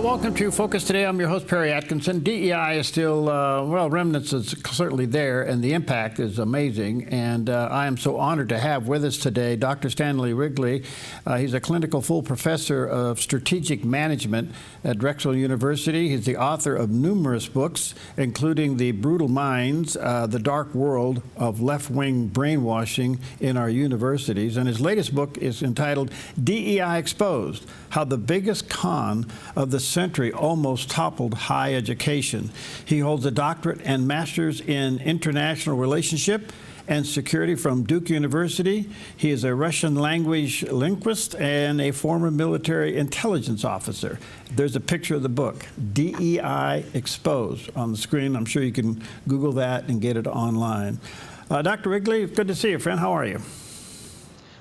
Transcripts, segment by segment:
Welcome to Focus Today. I'm your host, Perry Atkinson. DEI is still, well, remnants is certainly there, and the impact is amazing. And I am so honored to have with us today Dr. Stanley Ridgley. He's a clinical full professor of strategic management at Drexel University. He's the author of numerous books, including The Brutal Minds, The Dark World of Left-Wing Brainwashing in Our Universities. And his latest book is entitled DEI Exposed, How the Biggest Con of the Century Almost Toppled High Education. He holds a doctorate and master's in international relationship and security from Duke University. He is a Russian language linguist and a former military intelligence officer. There's a picture of the book, DEI Exposed, on the screen. I'm sure you can Google that and get it online. Dr. Ridgley, good to see you, friend. How are you?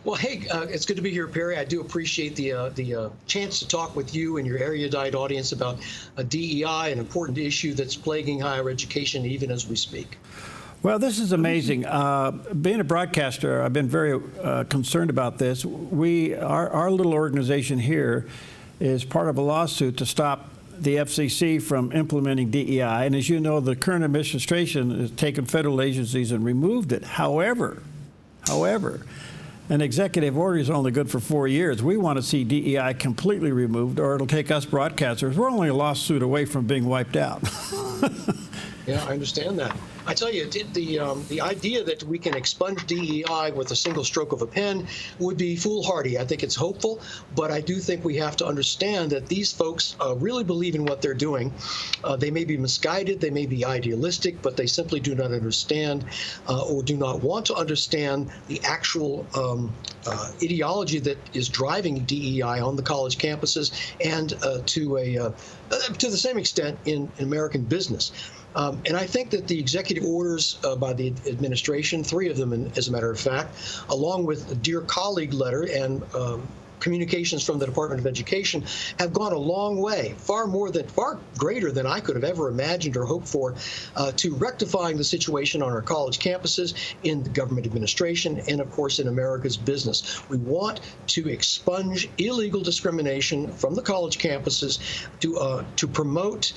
Well, hey, it's good to be here, Perry. I do appreciate the chance to talk with you and your erudite audience about DEI, an important issue that's plaguing higher education even as we speak. Well, this is amazing. Being a broadcaster, I've been very concerned about this. Our little organization here is part of a lawsuit to stop the FCC from implementing DEI. And as you know, the current administration has taken federal agencies and removed it. However, an executive order is only good for 4 years. We want to see DEI completely removed, or it'll take us broadcasters. We're only a lawsuit away from being wiped out. Yeah, I understand that. I tell you, the idea that we can expunge DEI with a single stroke of a pen would be foolhardy. I think it's hopeful, but I do think we have to understand that these folks really believe in what they're doing. They may be misguided, they may be idealistic, but they simply do not understand or do not want to understand the actual ideology that is driving DEI on the college campuses and to the same extent in American business. And I think that the executive orders by the administration, 3 of them, as a matter of fact, along with a Dear Colleague letter and communications from the Department of Education, have gone a long way, far greater than I could have ever imagined or hoped for, to rectifying the situation on our college campuses, in the government administration, and of course in America's business. We want to expunge illegal discrimination from the college campuses, to promote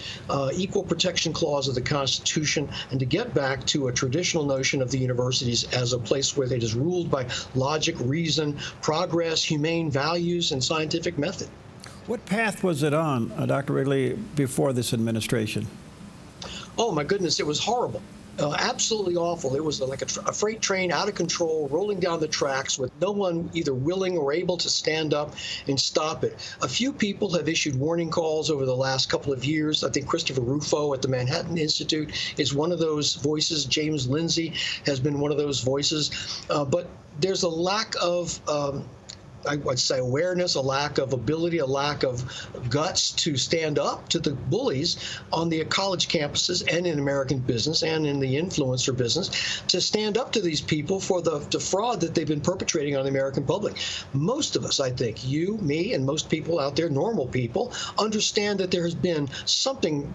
equal protection clause of the Constitution, and to get back to a traditional notion of the universities as a place where it is ruled by logic, reason, progress, humane values, and scientific method. What path was it on, Dr. Ridgley, before this administration? Oh, my goodness, it was horrible. Absolutely awful. It was like a freight train out of control, rolling down the tracks with no one either willing or able to stand up and stop it. A few people have issued warning calls over the last couple of years. I think Christopher Rufo at the Manhattan Institute is one of those voices. James Lindsay has been one of those voices. But there's a lack of I would say awareness, a lack of ability, a lack of guts to stand up to the bullies on the college campuses and in American business and in the influencer business, to stand up to these people for the fraud that they've been perpetrating on the American public. Most of us, I think, you, me, and most people out there, normal people, understand that there has been something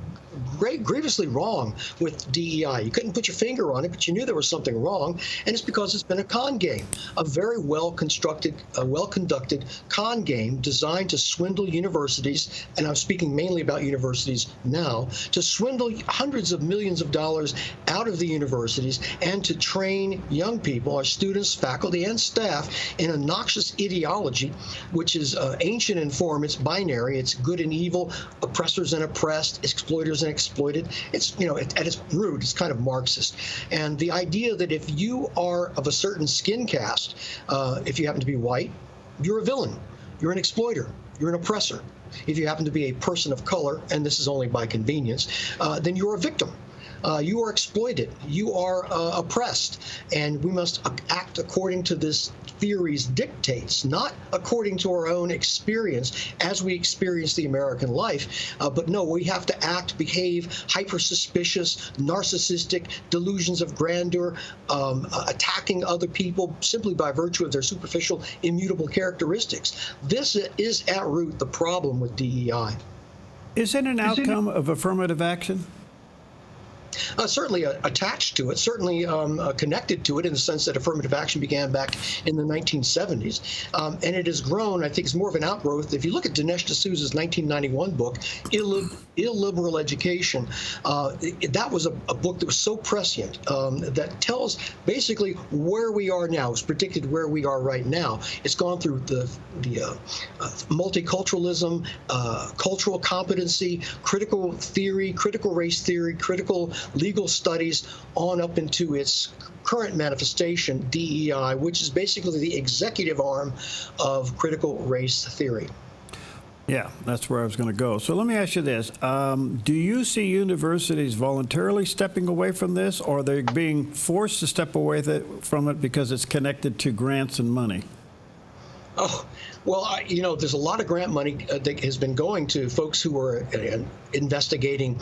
grievously wrong with DEI. You couldn't put your finger on it, but you knew there was something wrong, and it's because it's been a con game, a very well-constructed, well-conducted con game designed to swindle universities, and I'm speaking mainly about universities now, to swindle hundreds of millions of dollars out of the universities and to train young people, our students, faculty, and staff, in a noxious ideology, which is ancient in form. It's binary. It's good and evil, oppressors and oppressed, exploiters and exploited. It's, at its root, it's kind of Marxist. And the idea that if you are of a certain skin cast, if you happen to be white, you're a villain, you're an exploiter, you're an oppressor. If you happen to be a person of color, and this is only by convenience, then you're a victim. You are exploited, you are oppressed, and we must act according to this theory's dictates, not according to our own experience as we experience the American life, but no, we have to act, behave hyper-suspicious, narcissistic, delusions of grandeur, attacking other people simply by virtue of their superficial, immutable characteristics. This is at root the problem with DEI. Is it an outcome of affirmative action? Certainly attached to it, certainly connected to it in the sense that affirmative action began back in the 1970s. And it has grown, I think it's more of an outgrowth. If you look at Dinesh D'Souza's 1991 book, Illiberal Education, that was a book that was so prescient that tells basically where we are now. It's predicted where we are right now. It's gone through the multiculturalism, cultural competency, critical theory, critical race theory, critical legal studies, on up into its current manifestation, DEI, which is basically the executive arm of critical race theory. Yeah, that's where I was going to go. So let me ask you this. Do you see universities voluntarily stepping away from this, or are they being forced to step away from it because it's connected to grants and money? Oh, well, there's a lot of grant money that has been going to folks who are investigating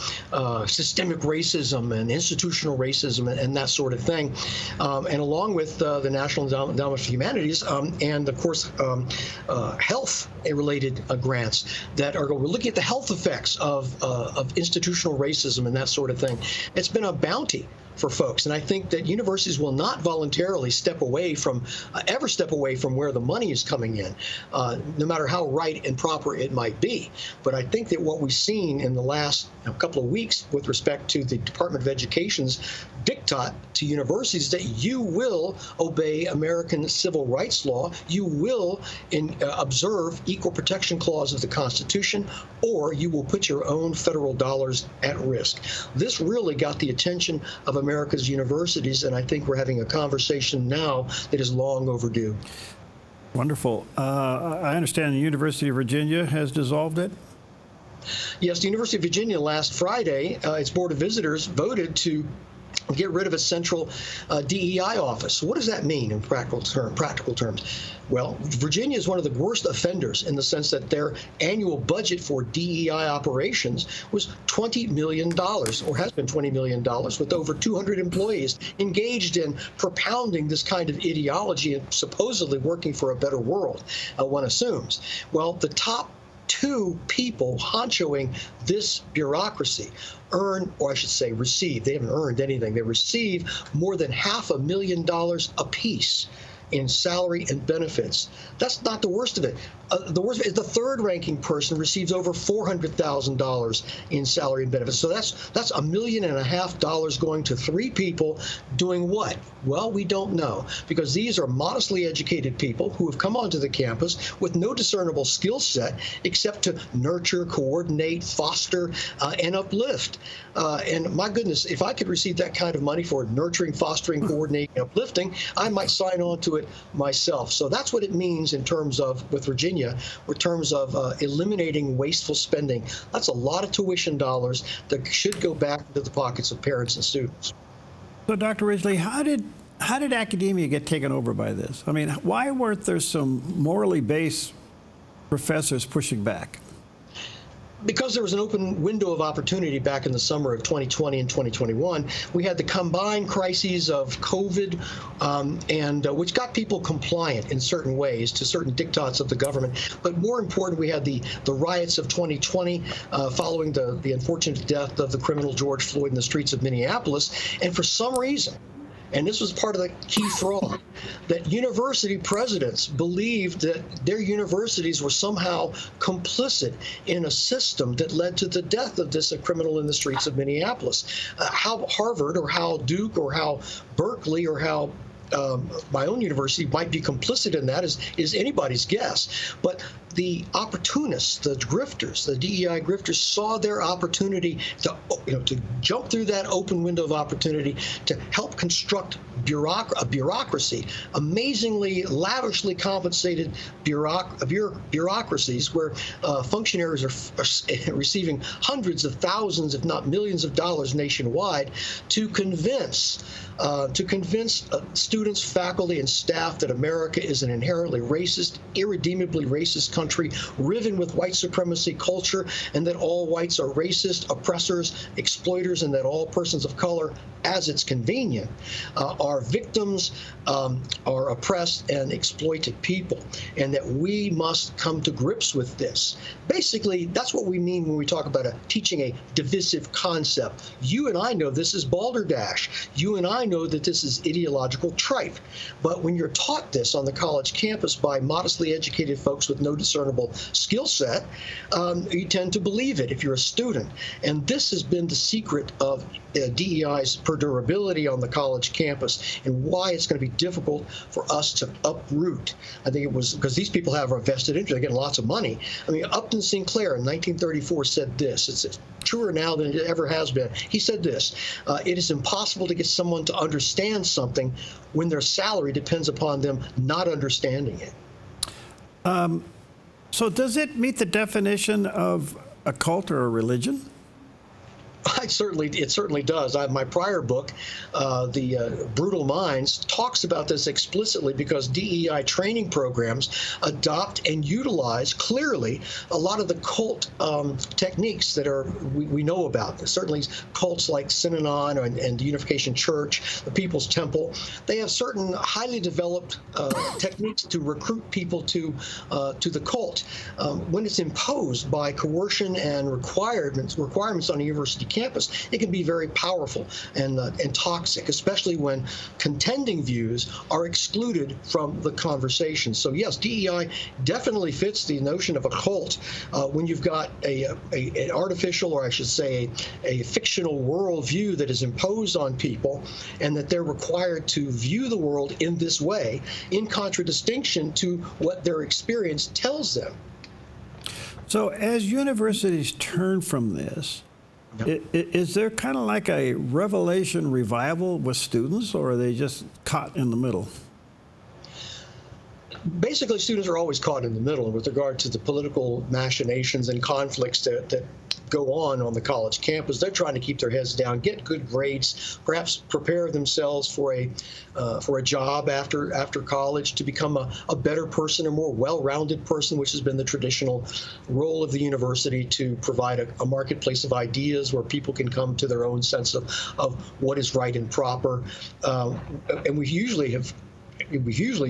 systemic racism and institutional racism and that sort of thing. And along with the National Endowment for Humanities and, of course, health-related grants that are looking at the health effects of institutional racism and that sort of thing. It's been a bounty for folks. And I think that universities will not voluntarily ever step away from where the money is coming in, no matter how right and proper it might be. But I think that what we've seen in the last couple of weeks with respect to the Department of Education's diktat to universities that you will obey American civil rights law, you will observe equal protection clause of the Constitution, or you will put your own federal dollars at risk. This really got the attention of America's universities, and I think we're having a conversation now that is long overdue. Wonderful. I understand the University of Virginia has dissolved it? Yes, the University of Virginia last Friday, its Board of Visitors voted to get rid of its central DEI office. What does that mean in practical terms? Well, Virginia is one of the worst offenders in the sense that their annual budget for DEI operations was $20 million, or has been $20 million, with over 200 employees engaged in propounding this kind of ideology and supposedly working for a better world, one assumes. Well, the top two people honchoing this bureaucracy receive, they haven't earned anything, they receive more than $500,000 apiece in salary and benefits. That's not the worst of it. The worst is the third ranking person receives over $400,000 in salary and benefits. So that's $1.5 million going to three people doing what? Well, we don't know, because these are modestly educated people who have come onto the campus with no discernible skill set except to nurture, coordinate, foster, and uplift. And my goodness, if I could receive that kind of money for nurturing, fostering, coordinating, and uplifting, I might sign on to it myself. So that's what it means in terms of, with Virginia, in terms of eliminating wasteful spending. That's a lot of tuition dollars that should go back into the pockets of parents and students. So, Dr. Ridgley, how did academia get taken over by this? I mean, why weren't there some morally based professors pushing back? Because there was an open window of opportunity back in the summer of 2020 and 2021, we had the combined crises of COVID, which got people compliant in certain ways to certain diktats of the government. But more important, we had the riots of 2020 following the unfortunate death of the criminal George Floyd in the streets of Minneapolis. And for some reason, and this was part of the key fraud, that university presidents believed that their universities were somehow complicit in a system that led to the death of this criminal in the streets of Minneapolis. How Harvard or how Duke or how Berkeley or how my own university might be complicit in that is anybody's guess. But the opportunists, the grifters, the DEI grifters saw their opportunity to jump through that open window of opportunity to help construct a bureaucracy, amazingly lavishly compensated bureaucracies where functionaries are receiving hundreds of thousands, if not millions of dollars nationwide to convince students, faculty, and staff that America is an inherently racist, irredeemably racist country, riven with white supremacy culture, and that all whites are racist, oppressors, exploiters, and that all persons of color, as it's convenient, are are victims, are oppressed and exploited people, and that we must come to grips with this. Basically, that's what we mean when we talk about teaching a divisive concept. You and I know this is balderdash. You and I know that this is ideological tripe. But when you're taught this on the college campus by modestly educated folks with no discernible skill set, you tend to believe it if you're a student. And this has been the secret of DEI's perdurability on the college campus and why it's going to be difficult for us to uproot. I think it was because these people have a vested interest. They're getting lots of money. I mean, Upton Sinclair in 1934 said this. It's truer now than it ever has been. He said this: it is impossible to get someone to understand something when their salary depends upon them not understanding it. So does it meet the definition of a cult or a religion? It certainly does. My prior book, The Brutal Minds, talks about this explicitly because DEI training programs adopt and utilize clearly a lot of the cult techniques that we know about. Certainly cults like Synanon and the Unification Church, the People's Temple, they have certain highly developed techniques to recruit people to the cult. When it's imposed by coercion and requirements on a university campus, it can be very powerful and toxic, especially when contending views are excluded from the conversation. So yes, DEI definitely fits the notion of a cult when you've got an artificial, or I should say, a fictional worldview that is imposed on people, and that they're required to view the world in this way, in contradistinction to what their experience tells them. So as universities turn from this, Yep. Is there kind of like a revelation revival with students, or are they just caught in the middle? Basically, students are always caught in the middle with regard to the political machinations and conflicts that go on the college campus. They're trying to keep their heads down, get good grades, perhaps prepare themselves for a job after college, to become a better person, a more well-rounded person, which has been the traditional role of the university, to provide a marketplace of ideas where people can come to their own sense of what is right and proper. And we usually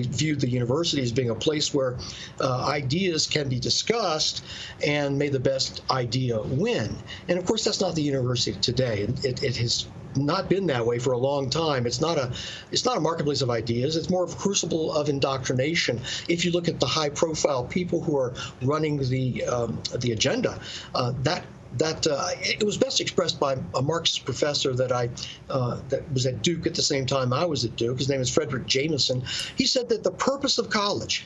viewed the university as being a place where ideas can be discussed and may the best idea win. And of course, that's not the university today. It has not been that way for a long time. It's not a marketplace of ideas. It's more of a crucible of indoctrination. If you look at the high-profile people who are running the agenda, it was best expressed by a Marxist professor that was at Duke at the same time I was at Duke. His name is Frederick Jameson. He said that the purpose of college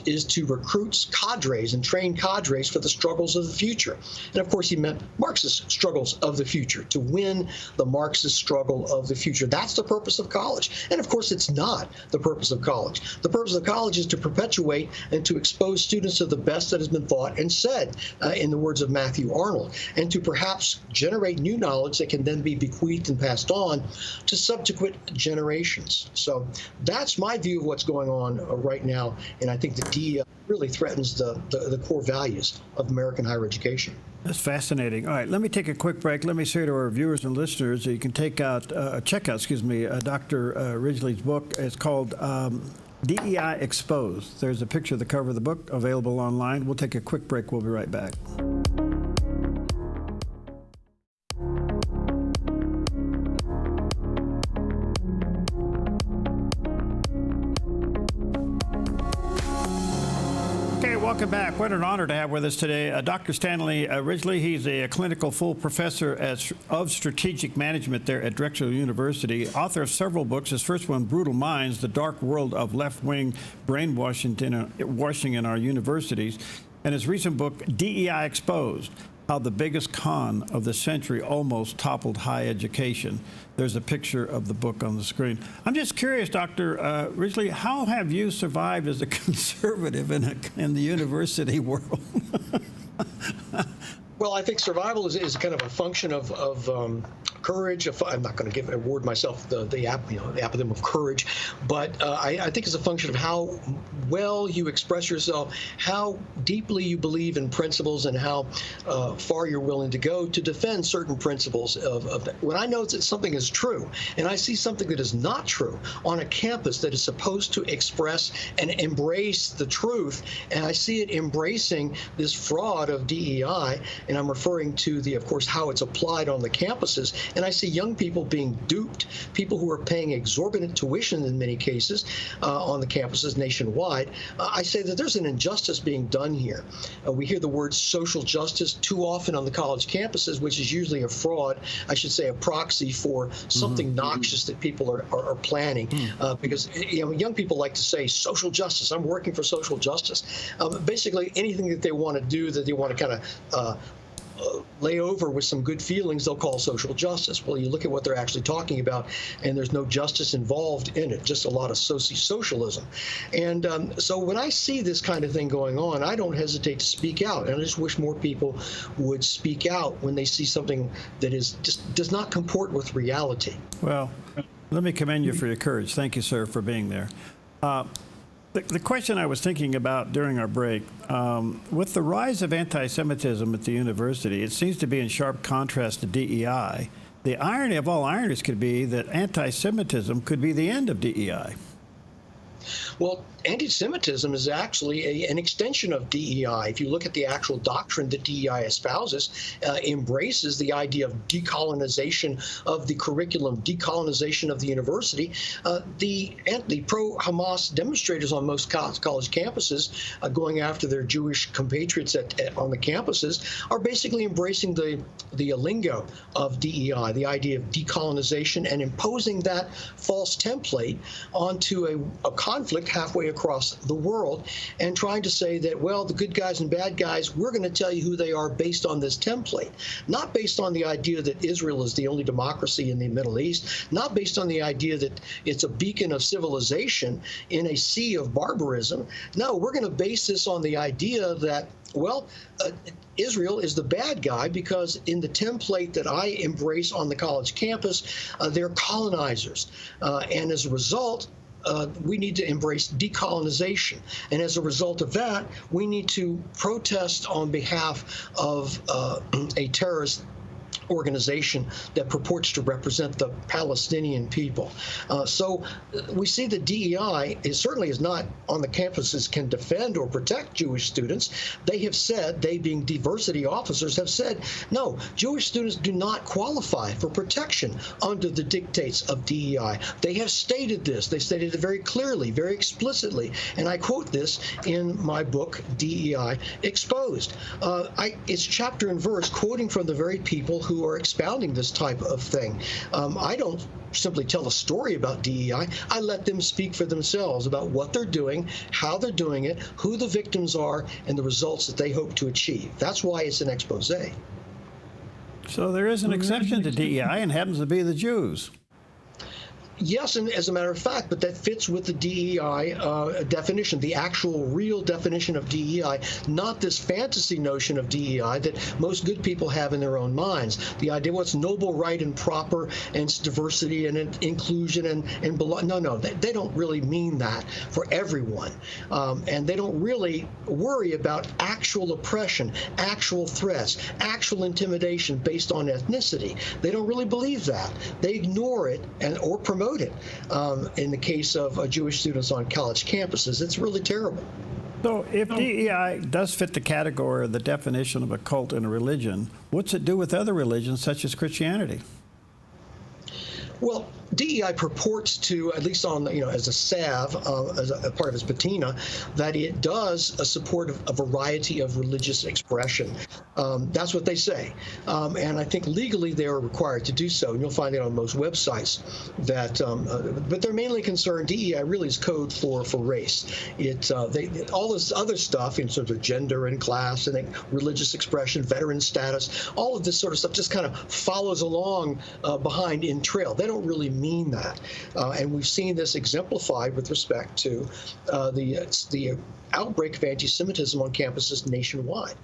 is to recruit cadres and train cadres for the struggles of the future. And of course, he meant Marxist struggles of the future, to win the Marxist struggle of the future. That's the purpose of college. And of course, it's not the purpose of college. The purpose of college is to perpetuate and to expose students to the best that has been thought and said, in the words of Matthew Arnold, and to perhaps generate new knowledge that can then be bequeathed and passed on to subsequent generations. So that's my view of what's going on right now. And I think the DEI really threatens the core values of American higher education. That's fascinating. All right, let me take a quick break. Let me say to our viewers and listeners that you can check out Dr. Ridgley's book. It's called DEI Exposed. There's a picture of the cover of the book available online. We'll take a quick break. We'll be right back. Welcome back. What an honor to have with us today Dr. Stanley Ridgley. He's a clinical full professor of strategic management there at Drexel University, author of several books. His first one, Brutal Minds, The Dark World of Left-Wing Brainwashing in Our Universities, and his recent book, DEI Exposed, How the Biggest Con of the Century Almost Toppled Higher Education. There's a picture of the book on the screen. I'm just curious, Dr. Ridgley, how have you survived as a conservative in the university world? Well, I think survival is kind of a function of courage. I'm not going to award myself the epithet of courage, but I think it's a function of how well you express yourself, how deeply you believe in principles, and how far you're willing to go to defend certain principles of when I know that something is true and I see something that is not true on a campus that is supposed to express and embrace the truth, and I see it embracing this fraud of DEI, and I'm referring to of course, how it's applied on the campuses, and I see young people being duped, people who are paying exorbitant tuition in many cases on the campuses nationwide. I say that there's an injustice being done here. We hear the word social justice too often on the college campuses, which is usually a fraud, I should say a proxy for something noxious that people are planning, because young people like to say social justice. I'm working for social justice. Basically, anything that they want to do, that they want to kind of lay over with some good feelings, they'll call social justice. Well, you look at what they're actually talking about, and there's no justice involved in it, just a lot of socialism. And so when I see this kind of thing going on, I don't hesitate to speak out. And I just wish more people would speak out when they see something that just does not comport with reality. Well, let me commend you for your courage. Thank you, sir, for being there. The question I was thinking about during our break, with the rise of anti-Semitism at the university, it seems to be in sharp contrast to DEI. The irony of all ironies could be that anti-Semitism could be the end of DEI. Well, anti-Semitism is actually an extension of DEI. If you look at the actual doctrine that DEI espouses, embraces the idea of decolonization of the curriculum, decolonization of the university. The pro-Hamas demonstrators on most college campuses, going after their Jewish compatriots on the campuses, are basically embracing the lingo of DEI, the idea of decolonization, and imposing that false template onto a conflict halfway across the world, and trying to say that, well, the good guys and bad guys, we're going to tell you who they are based on this template, not based on the idea that Israel is the only democracy in the Middle East, not based on the idea that it's a beacon of civilization in a sea of barbarism. No, we're going to base this on the idea that, well, Israel is the bad guy because in the template that I embrace on the college campus, they're colonizers. And as a result, we need to embrace decolonization. And as a result of that, we need to protest on behalf of a terrorist organization that purports to represent the Palestinian people. So we see that DEI certainly is not on the campuses can defend or protect Jewish students. They have said, they being diversity officers, have said, no, Jewish students do not qualify for protection under the dictates of DEI. They have stated this. They stated it very clearly, very explicitly. And I quote this in my book, DEI Exposed. It's chapter and verse quoting from the very people who are expounding this type of thing. I don't simply tell a story about DEI. I let them speak for themselves about what they're doing, how they're doing it, who the victims are, and the results that they hope to achieve. That's why it's an expose. So there is an exception to DEI, and happens to be the Jews. Yes, and as a matter of fact, but that fits with the DEI definition, the actual real definition of DEI, not this fantasy notion of DEI that most good people have in their own minds. The idea what's noble, right, and proper, and it's diversity and inclusion and belong. No, they don't really mean that for everyone. And they don't really worry about actual oppression, actual threats, actual intimidation based on ethnicity. They don't really believe that. They ignore it or promote it. In the case of Jewish students on college campuses, it's really terrible. So if DEI does fit the category of the definition of a cult and a religion, what's it do with other religions such as Christianity? Well, DEI purports to, at least on, as a salve, as a part of its patina, that it does support a variety of religious expression. That's what they say. And I think legally they are required to do so. And you'll find it on most websites that, but they're mainly concerned, DEI really is code for race. All this other stuff in terms of gender and class and religious expression, veteran status, all of this sort of stuff just kind of follows along behind in trail. They don't really mean that. And we've seen this exemplified with respect to the outbreak of anti-Semitism on campuses nationwide.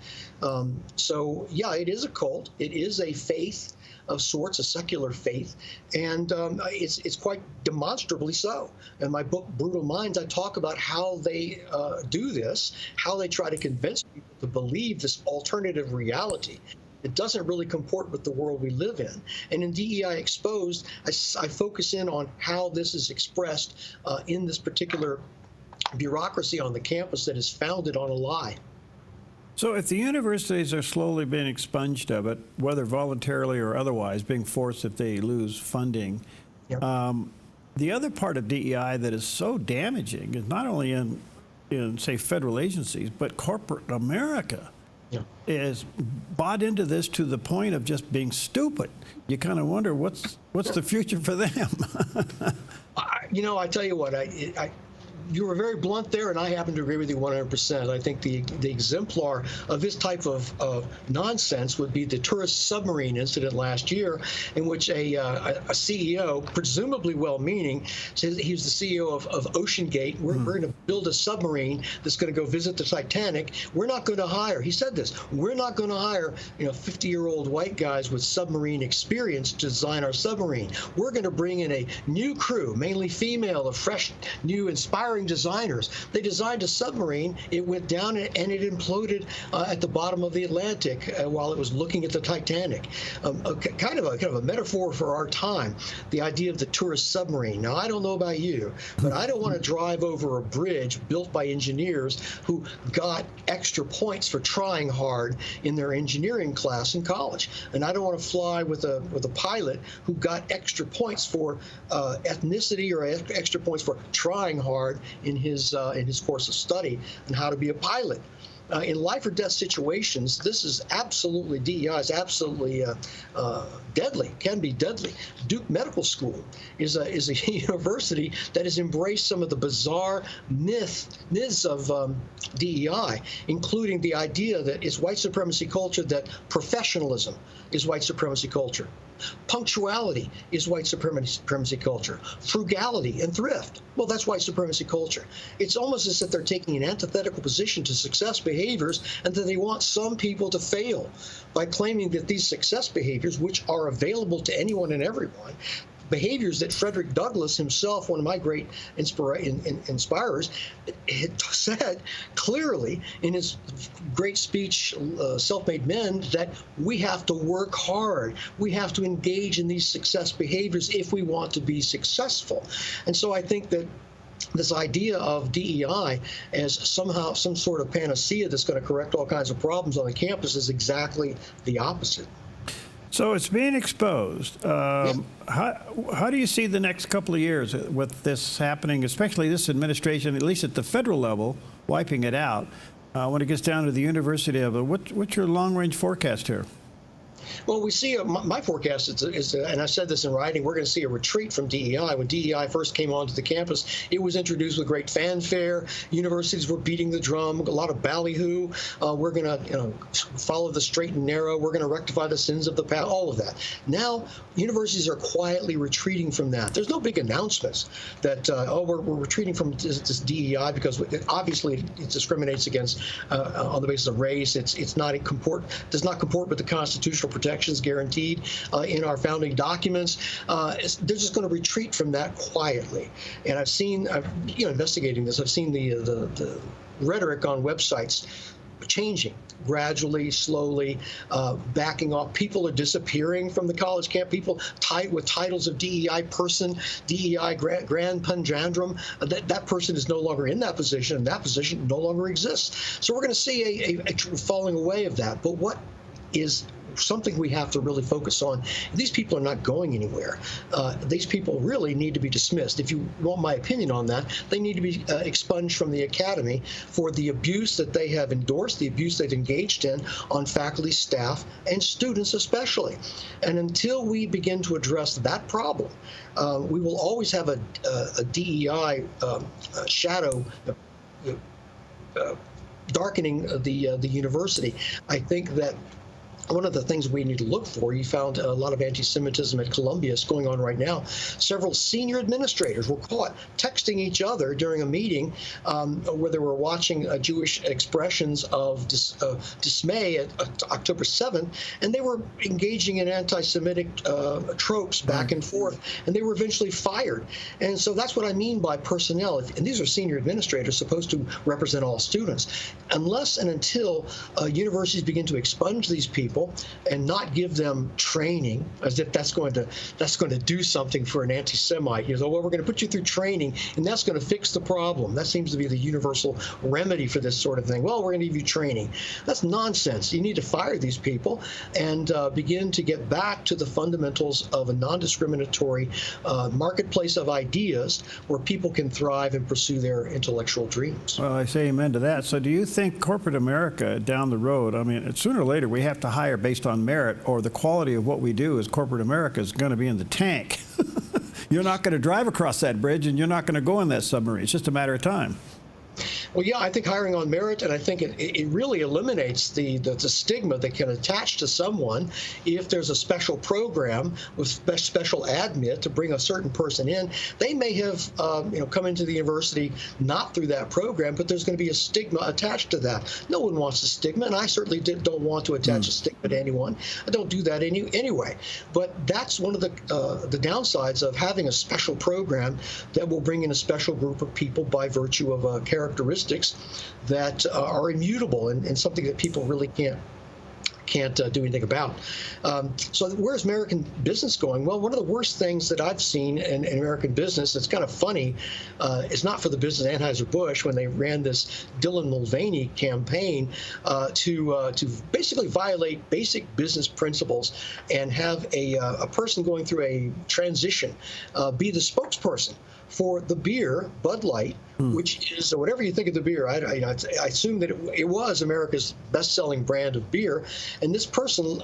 So, yeah, it is a cult. It is a faith of sorts, a secular faith, and it's quite demonstrably so. In my book, Brutal Minds, I talk about how they do this, how they try to convince people to believe this alternative reality. It doesn't really comport with the world we live in. And in DEI Exposed, I focus in on how this is expressed in this particular bureaucracy on the campus that is founded on a lie. So if the universities are slowly being expunged of it, whether voluntarily or otherwise, being forced if they lose funding, the other part of DEI that is so damaging is not only in say, federal agencies, but corporate America is bought into this to the point of just being stupid. You kind of wonder what's the future for them. I tell you what, you were very blunt there, and I happen to agree with you 100%. I think the exemplar of this type of nonsense would be the tourist submarine incident last year, in which a CEO, presumably well-meaning, says he was the CEO of Ocean Gate. We're going to build a submarine that's going to go visit the Titanic. We're not going to hire, he said this, we're not going to hire 50-year-old white guys with submarine experience to design our submarine. We're going to bring in a new crew, mainly female, of fresh, new, inspiring designers. They designed a submarine. It went down and it imploded at the bottom of the Atlantic while it was looking at the Titanic. Kind of a metaphor for our time, the idea of the tourist submarine. Now, I don't know about you, but I don't want to drive over a bridge built by engineers who got extra points for trying hard in their engineering class in college. And I don't want to fly with a pilot who got extra points for ethnicity or extra points for trying hard in his course of study on how to be a pilot. In life or death situations, this is absolutely, DEI is absolutely deadly, can be deadly. Duke Medical School is a university that has embraced some of the bizarre myths of DEI, including the idea that it's white supremacy culture, that professionalism is white supremacy culture. Punctuality is white supremacy culture. Frugality and thrift, well, that's white supremacy culture. It's almost as if they're taking an antithetical position to success behaviors, and that they want some people to fail by claiming that these success behaviors, which are available to anyone and everyone, behaviors that Frederick Douglass himself, one of my great inspirers, had said clearly in his great speech, Self-Made Men, that we have to work hard. We have to engage in these success behaviors if we want to be successful. And so I think that this idea of DEI as somehow some sort of panacea that's going to correct all kinds of problems on the campus is exactly the opposite. So it's being exposed. How do you see the next couple of years with this happening, especially this administration, at least at the federal level, wiping it out? When it gets down to the university level, what's your long-range forecast here? Well, we see my forecast is, and I said this in writing, we're going to see a retreat from DEI. When DEI first came onto the campus, it was introduced with great fanfare. Universities were beating the drum, a lot of ballyhoo. We're going to follow the straight and narrow. We're going to rectify the sins of the past, all of that. Now, universities are quietly retreating from that. There's no big announcements that, we're retreating from this DEI because obviously it discriminates against on the basis of race. It's not does not comport with the constitutional protections guaranteed in our founding documents. They're just going to retreat from that quietly. And I've seen, investigating this, I've seen the rhetoric on websites changing gradually, slowly, backing off. People are disappearing from the college camp. People with titles of DEI person, DEI grand panjandrum, that person is no longer in that position, and that position no longer exists. So we're going to see a falling away of that. But what is something we have to really focus on? These people are not going anywhere. These people really need to be dismissed. If you want my opinion on that, they need to be expunged from the academy for the abuse that they have endorsed, the abuse they've engaged in on faculty, staff, and students especially. And until we begin to address that problem, we will always have a DEI shadow darkening the university. I think that one of the things we need to look for, you found a lot of anti-Semitism at Columbia is going on right now. Several senior administrators were caught texting each other during a meeting where they were watching Jewish expressions of dismay at October 7th, and they were engaging in anti-Semitic tropes back and forth, and they were eventually fired. And so that's what I mean by personnel. And these are senior administrators supposed to represent all students. Unless and until universities begin to expunge these people and not give them training, as if that's going to do something for an anti-Semite. You know, well, we're going to put you through training, and that's going to fix the problem. That seems to be the universal remedy for this sort of thing. Well, we're going to give you training. That's nonsense. You need to fire these people and begin to get back to the fundamentals of a non-discriminatory marketplace of ideas where people can thrive and pursue their intellectual dreams. Well, I say amen to that. So do you think corporate America down the road, I mean, sooner or later we have to hire based on merit, or the quality of what we do as corporate America is going to be in the tank? You're not going to drive across that bridge, and you're not going to go in that submarine. It's just a matter of time. Well, yeah, I think hiring on merit, and I think it really eliminates the stigma that can attach to someone if there's a special program with special admit to bring a certain person in. They may have come into the university not through that program, but there's going to be a stigma attached to that. No one wants a stigma, and I certainly don't want to attach a stigma to anyone. I don't do that anyway. But that's one of the downsides of having a special program that will bring in a special group of people by virtue of characteristics that are immutable and something that people really can't do anything about. So where's American business going? Well, one of the worst things that I've seen in American business, it's kind of funny, it's not for the business Anheuser-Busch when they ran this Dylan Mulvaney campaign to basically violate basic business principles and have a person going through a transition be the spokesperson for the beer, Bud Light, which is, whatever you think of the beer, I assume that it was America's best-selling brand of beer. And this person,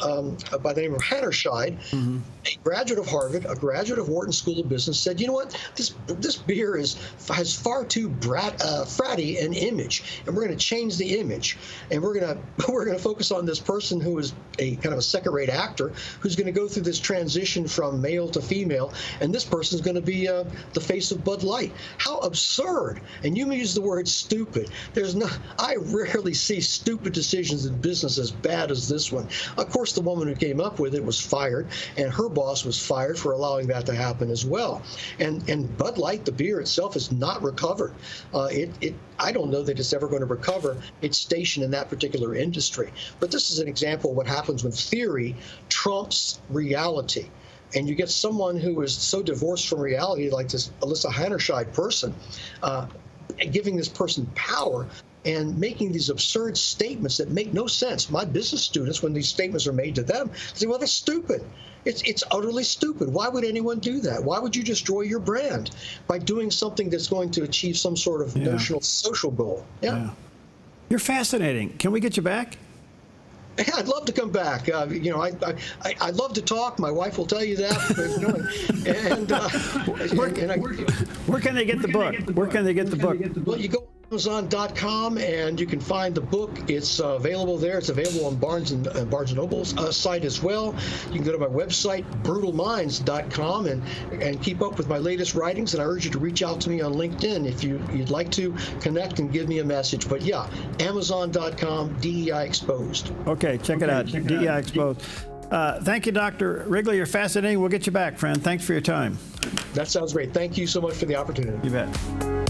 by the name of Hatterscheid, a graduate of Harvard, a graduate of Wharton School of Business, said, you know what, this beer has far too fratty an image, and we're going to change the image, and we're going to focus on this person who is a kind of a second-rate actor who's going to go through this transition from male to female, and this person's going to be the face of Bud Light. How absurd! And you use the word stupid. I rarely see stupid decisions in business as bad as this one. Of course, the woman who came up with it was fired, and her boss was fired for allowing that to happen as well. And Bud Light, the beer itself, is not recovered. I don't know that it's ever going to recover its station in that particular industry. But this is an example of what happens when theory trumps reality. And you get someone who is so divorced from reality, like this Alyssa Hatterscheid person, giving this person power and making these absurd statements that make no sense. My business students, when these statements are made to them, say, well, that's stupid. It's utterly stupid. Why would anyone do that? Why would you destroy your brand by doing something that's going to achieve some sort of notional social goal? Yeah. You're fascinating. Can we get you back? Yeah, I'd love to come back. I love to talk. My wife will tell you that. Where can they get the book? Where can they get the book? Well, you go to Amazon.com and you can find the book. It's available there. It's available on Barnes & Noble's site as well. You can go to my website, brutalminds.com, and keep up with my latest writings. And I urge you to reach out to me on LinkedIn if you'd like to connect and give me a message. But yeah, Amazon.com, DEI Exposed. Okay, check it out, DEI Exposed. Thank you, Dr. Ridgley. You're fascinating. We'll get you back, friend. Thanks for your time. That sounds great. Thank you so much for the opportunity. You bet.